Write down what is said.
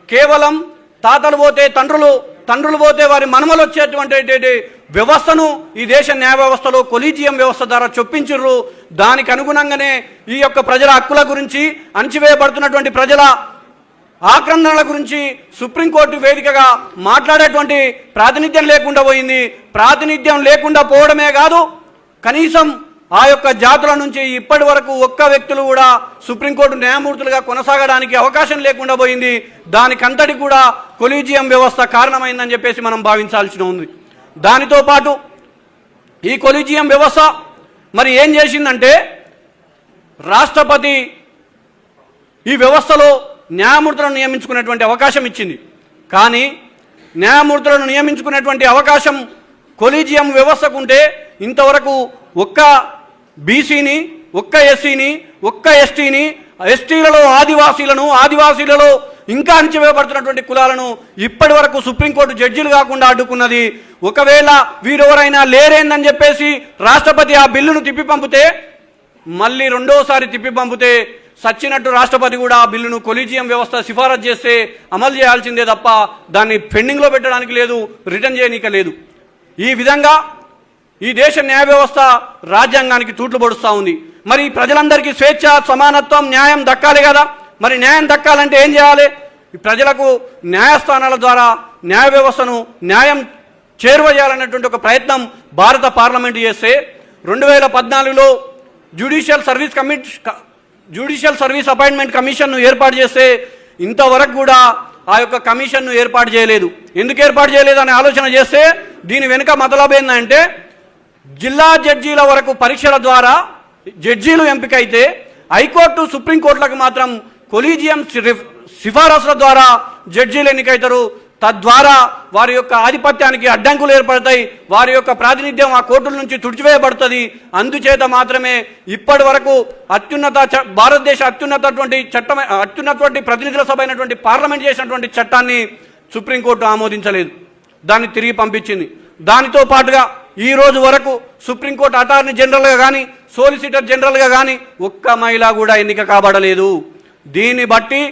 కేవలం తాతలు పోతే తండ్రులు పోతే వారి మనమలు వచ్చేటువంటి వ్యవస్థను ఈ దేశ న్యాయ వ్యవస్థలో కొలీజియం వ్యవస్థ ద్వారా చొప్పించుర్రు. దానికి అనుగుణంగానే ఈ యొక్క ప్రజల హక్కుల గురించి, అణచివేయబడుతున్నటువంటి ప్రజల ఆక్రందనల గురించి సుప్రీంకోర్టు వేదికగా మాట్లాడేటువంటి ప్రాతినిధ్యం లేకుండా పోయింది. ప్రాతినిధ్యం లేకుండా పోవడమే కాదు, కనీసం ఆ యొక్క జాతుల నుంచి ఇప్పటి వరకు ఒక్క వ్యక్తులు కూడా సుప్రీంకోర్టు న్యాయమూర్తులుగా కొనసాగడానికి అవకాశం లేకుండా పోయింది. దానికంతటి కూడా కొలీజియం వ్యవస్థ కారణమైందని చెప్పేసి మనం భావించాల్సి ఉంది. దానితో పాటు ఈ కొలీజియం వ్యవస్థ మరి ఏం చేసిందంటే, రాష్ట్రపతి ఈ వ్యవస్థలో న్యాయమూర్తులను నియమించుకునేటువంటి అవకాశం ఇచ్చింది. కానీ న్యాయమూర్తులను నియమించుకునేటువంటి అవకాశం కొలీజియం వ్యవస్థకుంటే ఇంతవరకు ఒక్క బీసీని, ఒక్క ఎస్సీని, ఒక్క ఎస్టీని, ఎస్టీలలో ఆదివాసీలలో ఇంకా అణచివేయబడుతున్నటువంటి కులాలను ఇప్పటి వరకు సుప్రీంకోర్టు జడ్జీలు కాకుండా అడ్డుకున్నది. ఒకవేళ వీరెవరైనా లేరేందని చెప్పేసి రాష్ట్రపతి ఆ బిల్లును తిప్పి పంపితే, మళ్ళీ రెండోసారి తిప్పి పంపితే సచ్చినట్టు రాష్ట్రపతి కూడా ఆ బిల్లును కొలీజియం వ్యవస్థ సిఫారసు చేస్తే అమలు చేయాల్సిందే తప్ప దాన్ని పెండింగ్లో పెట్టడానికి లేదు, రిటర్న్ చేయనీక లేదు. ఈ విధంగా ఈ దేశ న్యాయ వ్యవస్థ రాజ్యాంగానికి తూట్లు పొడుస్తూ ఉంది. మరి ప్రజలందరికీ స్వేచ్ఛ, సమానత్వం, న్యాయం దక్కాలి కదా. మరి న్యాయం దక్కాలంటే ఏం చేయాలి? ప్రజలకు న్యాయస్థానాల ద్వారా న్యాయ వ్యవస్థను న్యాయం చేరువ చేయాలనేటువంటి ఒక ప్రయత్నం భారత పార్లమెంటు చేస్తే 2014లో జ్యుడిషియల్ సర్వీస్ అపాయింట్మెంట్ కమిషన్ను ఏర్పాటు చేస్తే ఇంతవరకు కూడా ఆ యొక్క కమిషన్ను ఏర్పాటు చేయలేదు. ఎందుకు ఏర్పాటు చేయలేదు అనే ఆలోచన చేస్తే దీని వెనుక మతలబ్ ఏంటంటే, జిల్లా జడ్జీల వరకు పరీక్షల ద్వారా జడ్జీలు ఎంపికైతే హైకోర్టు, సుప్రీంకోర్టులకు మాత్రం కొలీజియం సిఫారసుల ద్వారా జడ్జీలు ఎన్నికైతారు. తద్వారా వారి యొక్క ఆధిపత్యానికి అడ్డంకులు ఏర్పడతాయి, వారి యొక్క ప్రాతినిధ్యం ఆ కోర్టుల నుంచి తుడిచివేయబడుతుంది. అందుచేత మాత్రమే ఇప్పటి వరకు భారతదేశ అత్యున్నతటువంటి ప్రతినిధుల సభ అయినటువంటి పార్లమెంట్ చేసినటువంటి చట్టాన్ని సుప్రీంకోర్టు ఆమోదించలేదు, దాన్ని తిరిగి పంపించింది. దానితో పాటుగా ఈ రోజు వరకు సుప్రీంకోర్టు అటార్నీ జనరల్గా కానీ, సోలిసిటర్ జనరల్గా కానీ ఒక్క మహిళ కూడా ఎన్నిక కాబడలేదు. దీన్ని బట్టి